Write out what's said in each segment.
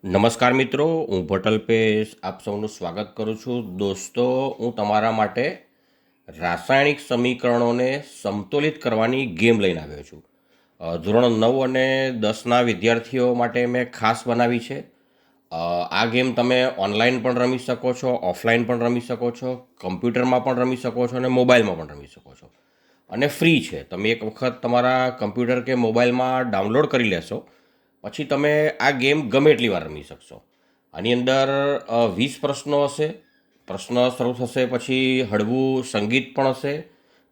નમસ્કાર મિત્રો, હું ભટ્ટ અલ્પેશ આપ સૌનું સ્વાગત કરું છું. દોસ્તો, હું તમારા માટે રાસાયણિક સમીકરણોને સમતોલિત કરવાની ગેમ લઈને આવ્યો છું. ધોરણ 9 અને 10ના વિદ્યાર્થીઓ માટે મેં ખાસ બનાવી છે. આ ગેમ તમે ઓનલાઈન પણ રમી શકો છો, ઓફલાઈન પણ રમી શકો છો, કમ્પ્યુટરમાં પણ રમી શકો છો અને મોબાઈલમાં પણ રમી શકો છો. અને ફ્રી છે. તમે એક વખત તમારા કમ્પ્યુટર કે મોબાઈલમાં ડાઉનલોડ કરી લેશો પછી તમે આ ગેમ ગમે એટલી વાર રમી શકશો. આની અંદર 20 પ્રશ્નો હશે. પ્રશ્ન શરૂ થશે પછી હળવું સંગીત પણ હશે.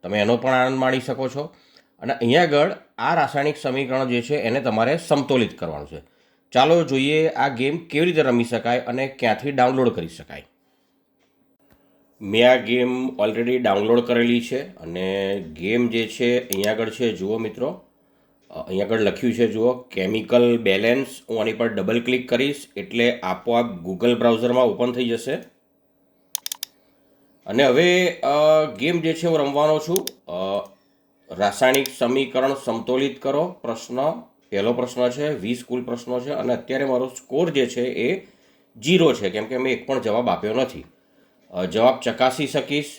તમે એનો પણ આનંદ માણી શકો છો. અને અહીંયા આગળ આ રાસાયણિક સમીકરણ જે છે એને તમારે સમતોલિત કરવાનું છે. ચાલો જોઈએ આ ગેમ કેવી રીતે રમી શકાય અને ક્યાંથી ડાઉનલોડ કરી શકાય. મેં આ ગેમ ઓલરેડી ડાઉનલોડ કરેલી છે અને ગેમ જે છે અહીંયા આગળ છે, જુઓ મિત્રો. અહીંયા આગળ લખ્યું છે, જુઓ, કેમિકલ બેલેન્સ. હું આની પર ડબલ ક્લિક કરીશ એટલે આપોઆપ ગૂગલ બ્રાઉઝરમાં ઓપન થઈ જશે. અને હવે ગેમ જે છે હું રમવાનો છું. રાસાયણિક સમીકરણ સમતોલિત કરો પ્રશ્ન. પહેલો પ્રશ્ન છે, 20 કુલ પ્રશ્નો છે અને અત્યારે મારો સ્કોર જે છે એ 0 છે, કેમ કે મેં એક પણ જવાબ આપ્યો નથી. જવાબ ચકાસી શકીશ.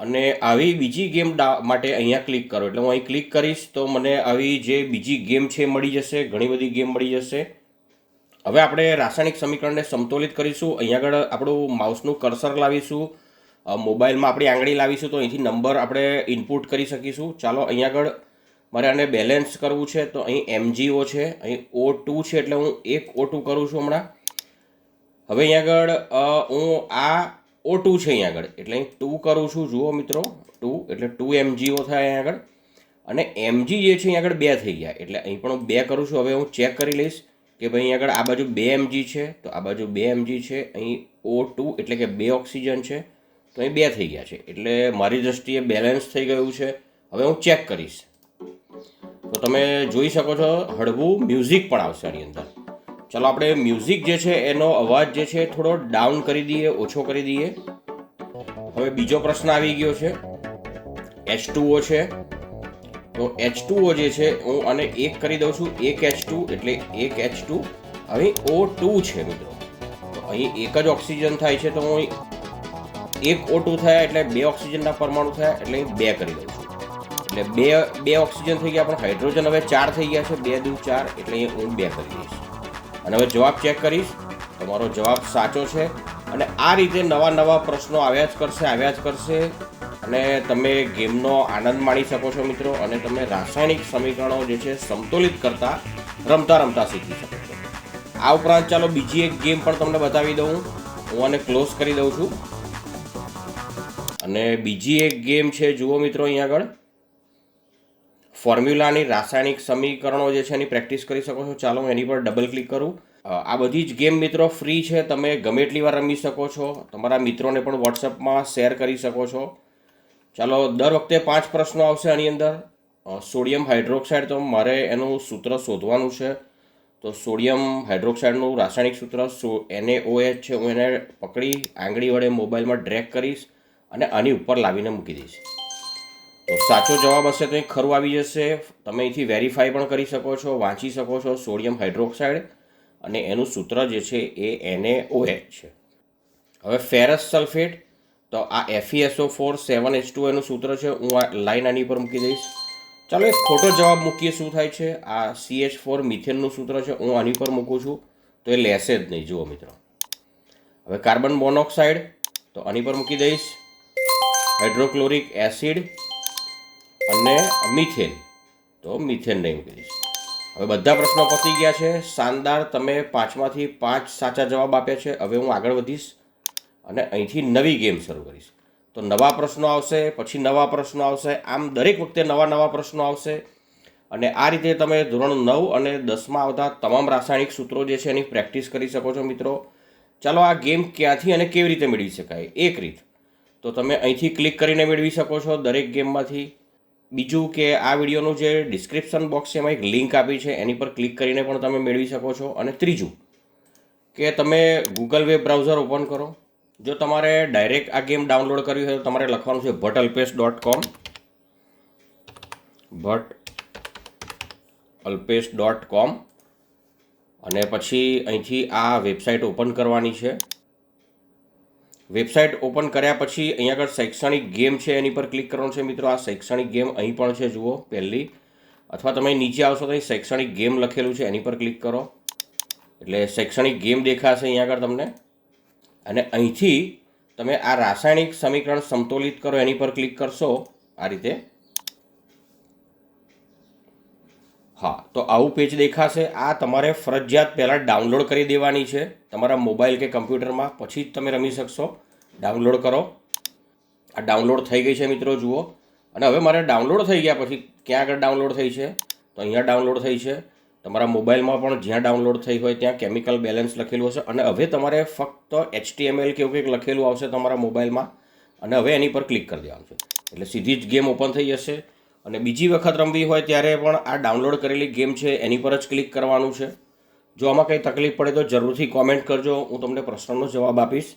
અને આવી બીજી ગેમ માટે અહીંયા ક્લિક કરો એટલે હું અહીં ક્લિક કરીશ તો મને આવી જે બીજી ગેમ છે મળી જશે. ઘણી બધી ગેમ મળી જશે. હવે આપણે રાસાયણિક સમીકરણને સમતોલિત કરીશું. અહીંયા આગળ આપણું માઉસનું કર્સર લાવીશું. મોબાઈલમાં આપણી આંગળી લાવીશું તો અહીંથી નંબર આપણે ઇનપુટ કરી શકીશું. ચાલો અહીંયા આગળ મારે આને બેલેન્સ કરવું છે તો અહીં MgO છે, અહીં O2 છે એટલે હું એક O2 કરું છું હમણાં. હવે અહીંયા આગળ હું આ O2 છે અહીંયા આગળ એટલે અહીં 2 કરું છું. જુઓ મિત્રો, 2 એટલે 2 MgO થાય અહીંયા આગળ. અને Mg જે છે અહીંયા આગળ 2 થઈ ગયા એટલે અહીં પણ હું 2 કરું છું. હવે હું ચેક કરી લઈશ કે ભાઈ અહીં આગળ આ બાજુ 2 Mg છે તો આ બાજુ 2 Mg છે. અહીં O2 એટલે કે 2 ઓક્સિજન છે તો અહીં 2 થઈ ગયા છે એટલે મારી દૃષ્ટિએ બેલેન્સ થઈ ગયું છે. હવે હું ચેક કરીશ તો તમે જોઈ શકો છો હળવું મ્યુઝિક પણ આવશે આની અંદર. ચાલો આપણે મ્યુઝિક જે છે એનો અવાજ જે છે થોડો ડાઉન કરી દઈએ, ઓછો કરી દઈએ. હવે બીજો પ્રશ્ન આવી ગયો છે, H2O છે તો H2O જે છે હું આને 1 કરી દઉં છું. 1 H2 એટલે 1 H2. અહીં O2 છે મિત્રો તો અહીં એક જ ઓક્સિજન થાય છે તો હું અહીં 1 O2 થયા એટલે 2 ઓક્સિજનના પરમાણુ થયા એટલે અહીં 2 કરી દઉં છું. એટલે બે ઓક્સિજન થઈ ગયા, પણ હાઇડ્રોજન હવે 4 થઈ ગયા છે. 2 દુ 4 એટલે અહીં હું 2 કરી દઈશ. અને હવે જવાબ ચેક કરીશ. તમારો જવાબ સાચો છે. અને આ રીતે નવા પ્રશ્નો આવ્યા જ કરશે અને તમે ગેમનો આનંદ માણી શકો છો મિત્રો. અને તમે રાસાયણિક સમીકરણો જે છે સમતોલિત કરતા રમતા શીખી શકો છો. આ ઉપરાંત ચાલો બીજી એક ગેમ પણ તમને બતાવી દઉં. હું આને ક્લોઝ કરી દઉં છું. અને બીજી એક ગેમ છે, જુઓ મિત્રો, અહીંયા આગળ ફોર્મ્યુલાની રાસાયણિક સમીકરણો જે છે એની પ્રેક્ટિસ કરી શકો છો. ચાલો હું એની પર ડબલ ક્લિક કરું. આ બધી જ ગેમ મિત્રો ફ્રી છે. તમે ગમે એટલી વાર રમી શકો છો. તમારા મિત્રોને પણ વોટ્સઅપમાં શેર કરી શકો છો. ચાલો, દર વખતે 5 પ્રશ્નો આવશે આની અંદર. સોડિયમ હાઇડ્રોક્સાઇડ, તો મારે એનું સૂત્ર શોધવાનું છે. તો સોડિયમ હાઇડ્રોક્સાઇડનું રાસાયણિક સૂત્ર NaOH છે. હું એને પકડી આંગળી વડે મોબાઈલમાં ડ્રેગ કરીશ અને આની ઉપર લાવીને મૂકી દઈશ. તો સાચો જવાબ હશે તો અહીં ખરું આવી જશે. તમે અહીંથી વેરીફાઈ પણ કરી શકો છો, વાંચી શકો છો. સોડિયમ હાઇડ્રોક્સાઇડ અને એનું સૂત્ર જે છે એ NaOH છે. હવે ફેરસ સલ્ફેટ, તો આ FeSO4 7H2 એનું સૂત્ર છે. હું આ લાઈન આની પર મૂકી દઈશ. ચાલો એક ખોટો જવાબ મૂકીએ શું થાય છે. આ CH4 મિથેનનું સૂત્ર છે. હું આની પર મૂકું છું તો એ લેશે જ નહીં. જુઓ મિત્રો. હવે કાર્બન મોનોક્સાઇડ, તો આની પર મૂકી દઈશ. હાઇડ્રોક્લોરિક એસિડ અને મિથેન, તો મિથેન નહીં મૂકી દઈશ. હવે બધા પ્રશ્નો પતી ગયા છે. શાનદાર, તમે 5માંથી 5 સાચા જવાબ આપ્યા છે. હવે હું આગળ વધીશ અને અહીંથી નવી ગેમ શરૂ કરીશ. તો નવા પ્રશ્નો આવશે, પછી નવા પ્રશ્નો આવશે, આમ દરેક વખતે નવા પ્રશ્નો આવશે. અને આ રીતે તમે ધોરણ 9 અને 10માં આવતા તમામ રાસાયણિક સૂત્રો જે છે એની પ્રેક્ટિસ કરી શકો છો મિત્રો. ચાલો, આ ગેમ ક્યાંથી અને કેવી રીતે મેળવી શકાય. એક રીત તો તમે અહીંથી ક્લિક કરીને મેળવી શકો છો દરેક ગેમમાંથી. બીજું કે આ વિડીયોનું જે ડિસ્ક્રિપ્શન બોક્સ છે એમાં એક લિંક આપી છે, એની પર ક્લિક કરીને પણ તમે મેળવી શકો છો. અને ત્રીજું કે તમે ગૂગલ વેબ બ્રાઉઝર ઓપન કરો. જો તમારે ડાયરેક્ટ આ ગેમ ડાઉનલોડ કરવી હોય તો તમારે લખવાનું છે bhattalpesh.com, bhattalpesh.com. અને પછી અહીંથી આ વેબસાઇટ ઓપન કરવાની છે. વેબસાઇટ ઓપન કર્યા પછી અહીંયા આગળ શૈક્ષણિક ગેમ છે એની પર ક્લિક કરવાનું છે મિત્રો. આ શૈક્ષણિક ગેમ અહીં પણ છે જુઓ પહેલી, અથવા તમે નીચે આવશો તો અહીં શૈક્ષણિક ગેમ લખેલું છે એની પર ક્લિક કરો એટલે શૈક્ષણિક ગેમ દેખાશે અહીંયા આગળ તમને. અને અહીંથી તમે આ રાસાયણિક સમીકરણ સમતોલિત કરો એની પર ક્લિક કરશો આ રીતે. હા, તો આવું પેજ દેખાશે. આ તમારે ફરજિયાત પહેલાં ડાઉનલોડ કરી દેવાની છે તમારા મોબાઈલ કે કમ્પ્યુટરમાં, પછી જ તમે રમી શકશો. ડાઉનલોડ કરો. આ ડાઉનલોડ થઈ ગઈ છે મિત્રો જુઓ. અને હવે મારે ડાઉનલોડ થઈ ગયા પછી ક્યાં આગળ ડાઉનલોડ થઈ છે તો અહીંયા ડાઉનલોડ થઈ છે. તમારા મોબાઈલમાં પણ જ્યાં ડાઉનલોડ થઈ હોય ત્યાં કેમિકલ બેલેન્સ લખેલું હશે. અને હવે તમારે ફક્ત HTML કે એવું કંઈક લખેલું આવશે તમારા મોબાઈલમાં, અને હવે એની પર ક્લિક કરી દેવાનું છે એટલે સીધી જ ગેમ ઓપન થઈ જશે. અને બીજી વખત રમવી હોય ત્યારે પણ આ ડાઉનલોડ કરેલી ગેમ છે એની પર જ ક્લિક કરવાનું છે. જો આમાં કંઈ તકલીફ પડે તો જરૂરથી કોમેન્ટ કરજો, હું તમને પ્રશ્નનો જવાબ આપીશ.